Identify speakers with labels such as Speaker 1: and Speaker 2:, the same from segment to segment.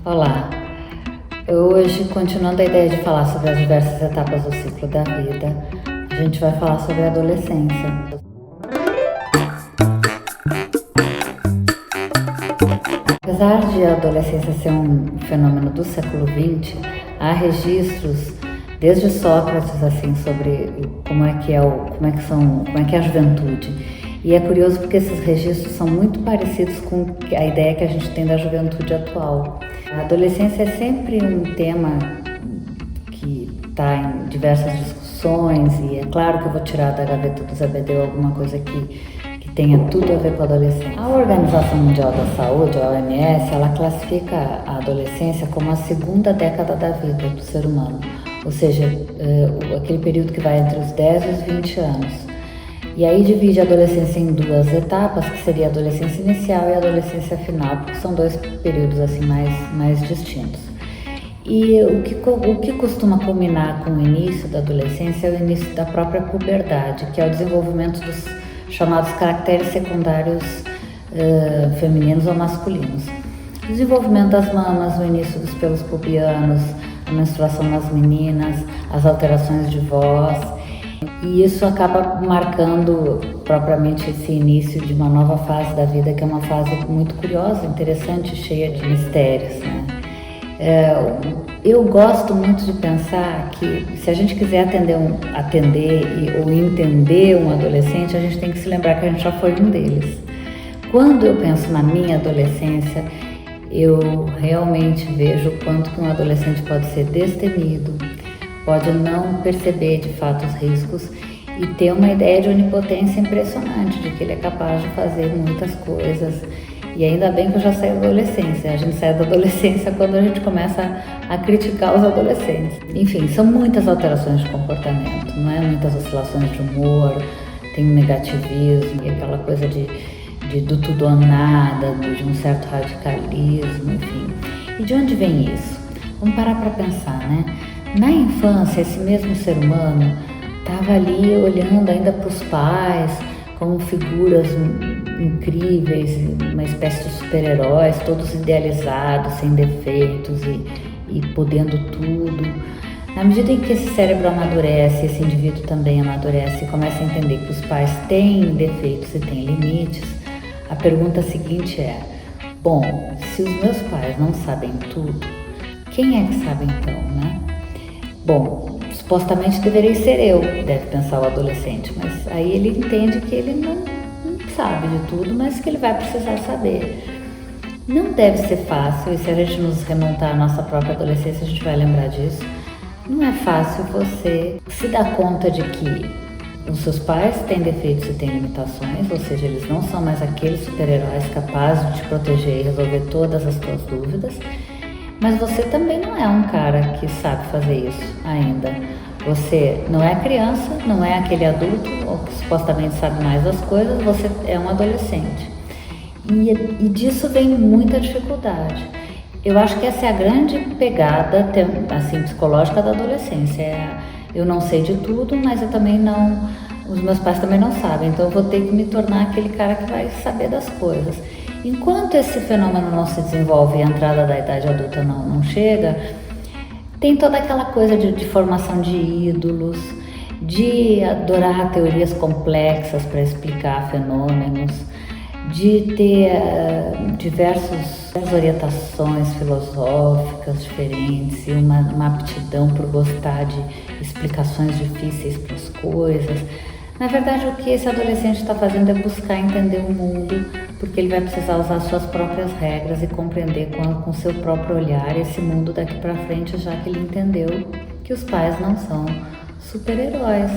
Speaker 1: Olá, hoje, continuando a ideia de falar sobre as diversas etapas do ciclo da vida, a gente vai falar sobre a adolescência. Apesar de a adolescência ser um fenômeno do século XX, há registros desde Sócrates assim sobre como é que é a juventude. E é curioso porque esses registros são muito parecidos com a ideia que a gente tem da juventude atual. A adolescência é sempre um tema que está em diversas discussões, e é claro que eu vou tirar da gaveta do Zebedeu alguma coisa que tenha tudo a ver com a adolescência. A Organização Mundial da Saúde, a OMS, ela classifica a adolescência como a segunda década da vida do ser humano, ou seja, aquele período que vai entre os 10 e os 20 anos. E aí divide a adolescência em duas etapas, que seria a adolescência inicial e a adolescência final, porque são dois períodos assim mais distintos. E o que costuma culminar com o início da adolescência é o início da própria puberdade, que é o desenvolvimento dos chamados caracteres secundários femininos ou masculinos. O desenvolvimento das mamas, o início dos pelos pubianos, a menstruação nas meninas, as alterações de voz. E isso acaba marcando propriamente esse início de uma nova fase da vida, que é uma fase muito curiosa, interessante, cheia de mistérios, né? Eu gosto muito de pensar que se a gente quiser ou entender um adolescente, a gente tem que se lembrar que a gente já foi um deles. Quando eu penso na minha adolescência, eu realmente vejo o quanto que um adolescente pode ser destemido, pode não perceber de fato os riscos e ter uma ideia de onipotência impressionante, de que ele é capaz de fazer muitas coisas. E ainda bem que eu já saí da adolescência. A gente sai da adolescência quando a gente começa a criticar os adolescentes. Enfim, são muitas alterações de comportamento, não é? Muitas oscilações de humor, tem um negativismo, e aquela coisa do tudo ou nada, de um certo radicalismo, enfim. E de onde vem isso? Vamos parar para pensar, né? Na infância, esse mesmo ser humano estava ali olhando ainda para os pais como figuras incríveis, uma espécie de super-heróis, todos idealizados, sem defeitos e podendo tudo. Na medida em que esse cérebro amadurece, esse indivíduo também amadurece e começa a entender que os pais têm defeitos e têm limites, a pergunta seguinte é: bom, se os meus pais não sabem tudo, quem é que sabe então, né? Bom, supostamente deveria ser eu, deve pensar o adolescente, mas aí ele entende que ele não sabe de tudo, mas que ele vai precisar saber. Não deve ser fácil, e se a gente nos remontar à nossa própria adolescência, a gente vai lembrar disso. Não é fácil você se dar conta de que os seus pais têm defeitos e têm limitações, ou seja, eles não são mais aqueles super-heróis capazes de te proteger e resolver todas as tuas dúvidas. Mas você também não é um cara que sabe fazer isso ainda. Você não é criança, não é aquele adulto ou que supostamente sabe mais das coisas, você é um adolescente. E disso vem muita dificuldade. Eu acho que essa é a grande pegada assim, psicológica da adolescência. Eu não sei de tudo, mas eu também não... Os meus pais também não sabem, então eu vou ter que me tornar aquele cara que vai saber das coisas. Enquanto esse fenômeno não se desenvolve e a entrada da idade adulta não chega, tem toda aquela coisa de formação de ídolos, de adorar teorias complexas para explicar fenômenos, de ter diversas orientações filosóficas diferentes e uma aptidão por gostar de explicações difíceis para as coisas. Na verdade, o que esse adolescente está fazendo é buscar entender o mundo, porque ele vai precisar usar suas próprias regras e compreender com seu próprio olhar esse mundo daqui para frente, já que ele entendeu que os pais não são super-heróis.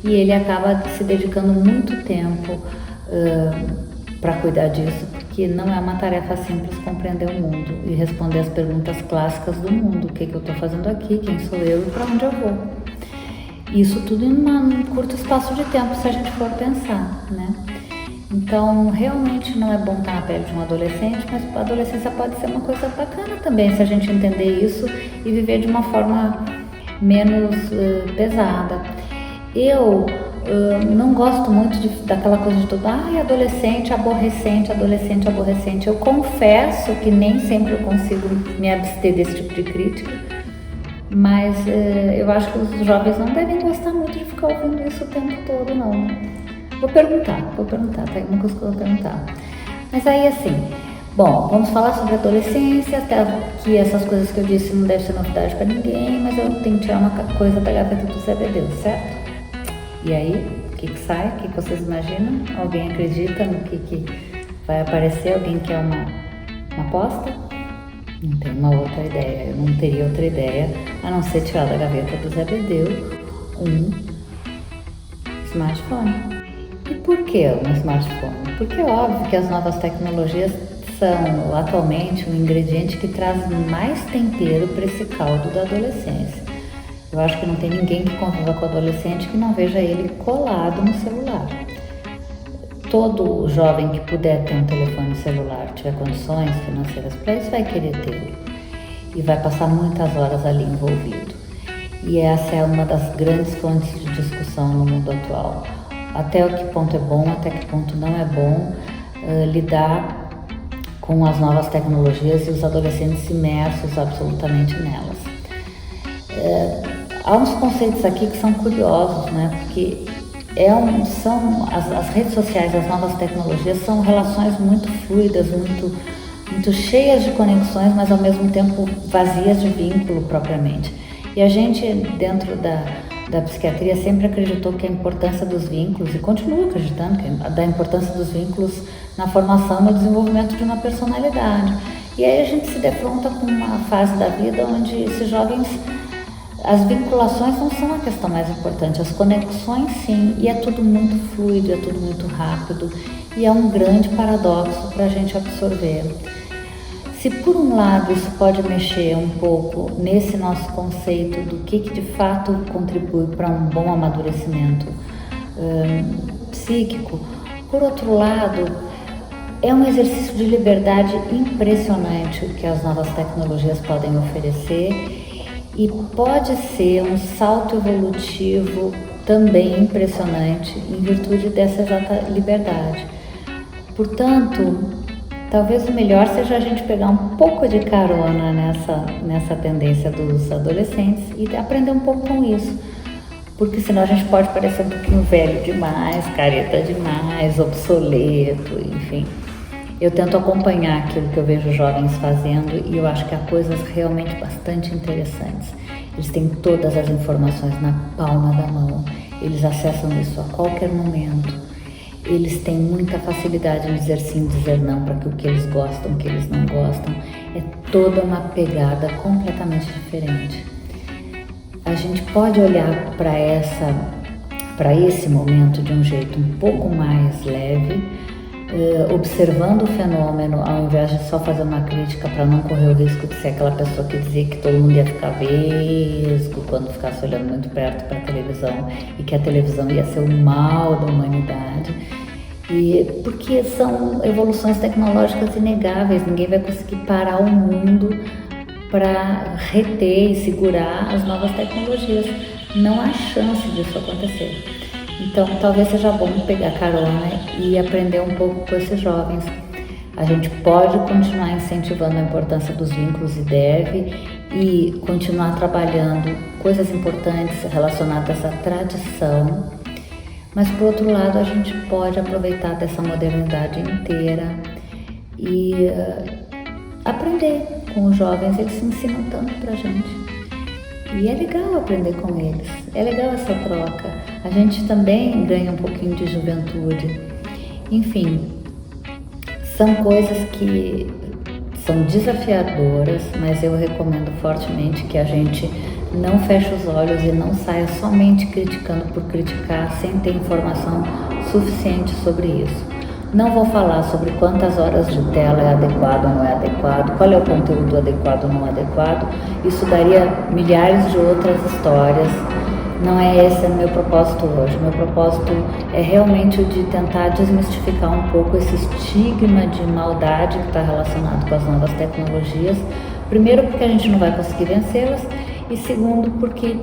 Speaker 1: E ele acaba se dedicando muito tempo para cuidar disso, porque não é uma tarefa simples compreender o mundo e responder as perguntas clássicas do mundo: o que eu estou fazendo aqui, quem sou eu e para onde eu vou. Isso tudo em um curto espaço de tempo, se a gente for pensar, né? Então, realmente não é bom estar na pele de um adolescente, mas a adolescência pode ser uma coisa bacana também, se a gente entender isso e viver de uma forma menos pesada. Eu não gosto muito daquela coisa de tudo, adolescente aborrecente, adolescente aborrecente. Eu confesso que nem sempre eu consigo me abster desse tipo de crítica, mas eu acho que os jovens não devem gostar muito de ficar ouvindo isso o tempo todo, não. Vou perguntar, tá aí uma coisa que eu vou perguntar. Mas aí assim, bom, vamos falar sobre adolescência, até que essas coisas que eu disse não devem ser novidade para ninguém, mas eu tenho que tirar uma coisa da gaveta do CBD, certo? E aí, o que sai? O que vocês imaginam? Alguém acredita no que vai aparecer? Alguém quer uma aposta? Não tem uma outra ideia, eu não teria outra ideia a não ser tirar da gaveta do Zé Bedeu um smartphone. E por que um smartphone? Porque é óbvio que as novas tecnologias são atualmente um ingrediente que traz mais tempero para esse caldo da adolescência. Eu acho que não tem ninguém que conviva com o adolescente que não veja ele colado no celular. Todo jovem que puder ter um telefone celular, tiver condições financeiras para isso, vai querer tê-lo. E vai passar muitas horas ali envolvido. E essa é uma das grandes fontes de discussão no mundo atual. Até que ponto é bom, até que ponto não é bom lidar com as novas tecnologias e os adolescentes imersos absolutamente nelas. Há uns conceitos aqui que são curiosos, né? Porque as redes sociais, as novas tecnologias são relações muito fluidas, muito cheias de conexões, mas ao mesmo tempo vazias de vínculo propriamente. E a gente, dentro da psiquiatria, sempre acreditou que a importância dos vínculos, e continua acreditando da importância dos vínculos na formação e no desenvolvimento de uma personalidade. E aí a gente se defronta com uma fase da vida onde esses jovens, as vinculações não são a questão mais importante, as conexões sim, e é tudo muito fluido, é tudo muito rápido, e é um grande paradoxo para a gente absorver. Se por um lado isso pode mexer um pouco nesse nosso conceito do que de fato contribui para um bom amadurecimento psíquico, por outro lado, é um exercício de liberdade impressionante o que as novas tecnologias podem oferecer. E pode ser um salto evolutivo também impressionante em virtude dessa exata liberdade. Portanto, talvez o melhor seja a gente pegar um pouco de carona nessa tendência dos adolescentes e aprender um pouco com isso. Porque senão a gente pode parecer um pouquinho velho demais, careta demais, obsoleto, enfim. Eu tento acompanhar aquilo que eu vejo jovens fazendo e eu acho que há coisas realmente bastante interessantes. Eles têm todas as informações na palma da mão, eles acessam isso a qualquer momento. Eles têm muita facilidade em dizer sim, dizer não para o que eles gostam, o que eles não gostam. É toda uma pegada completamente diferente. A gente pode olhar para esse momento de um jeito um pouco mais leve, observando o fenômeno, ao invés de só fazer uma crítica para não correr o risco de ser aquela pessoa que dizia que todo mundo ia ficar vesgo quando ficasse olhando muito perto para a televisão e que a televisão ia ser o mal da humanidade. E porque são evoluções tecnológicas inegáveis, ninguém vai conseguir parar o mundo para reter e segurar as novas tecnologias. Não há chance disso acontecer. Então, talvez seja bom pegar carona e aprender um pouco com esses jovens. A gente pode continuar incentivando a importância dos vínculos e deve, e continuar trabalhando coisas importantes relacionadas à tradição, mas por outro lado a gente pode aproveitar dessa modernidade inteira e aprender com os jovens. Eles ensinam tanto pra gente. E é legal aprender com eles, é legal essa troca. A gente também ganha um pouquinho de juventude. Enfim, são coisas que são desafiadoras, mas eu recomendo fortemente que a gente não feche os olhos e não saia somente criticando por criticar, sem ter informação suficiente sobre isso. Não vou falar sobre quantas horas de tela é adequado ou não é adequado, qual é o conteúdo adequado ou não adequado. Isso daria milhares de outras histórias. Não é esse o meu propósito hoje. Meu propósito é realmente o de tentar desmistificar um pouco esse estigma de maldade que está relacionado com as novas tecnologias. Primeiro, porque a gente não vai conseguir vencê-las, e segundo, porque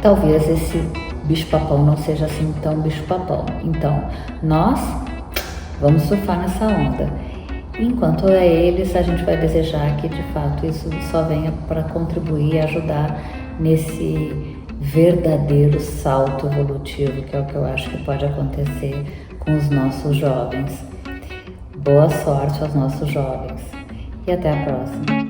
Speaker 1: talvez esse bicho-papão não seja assim tão bicho-papão. Então, nós vamos surfar nessa onda. Enquanto é eles, a gente vai desejar que de fato isso só venha para contribuir e ajudar nesse verdadeiro salto evolutivo, que é o que eu acho que pode acontecer com os nossos jovens. Boa sorte aos nossos jovens e até a próxima.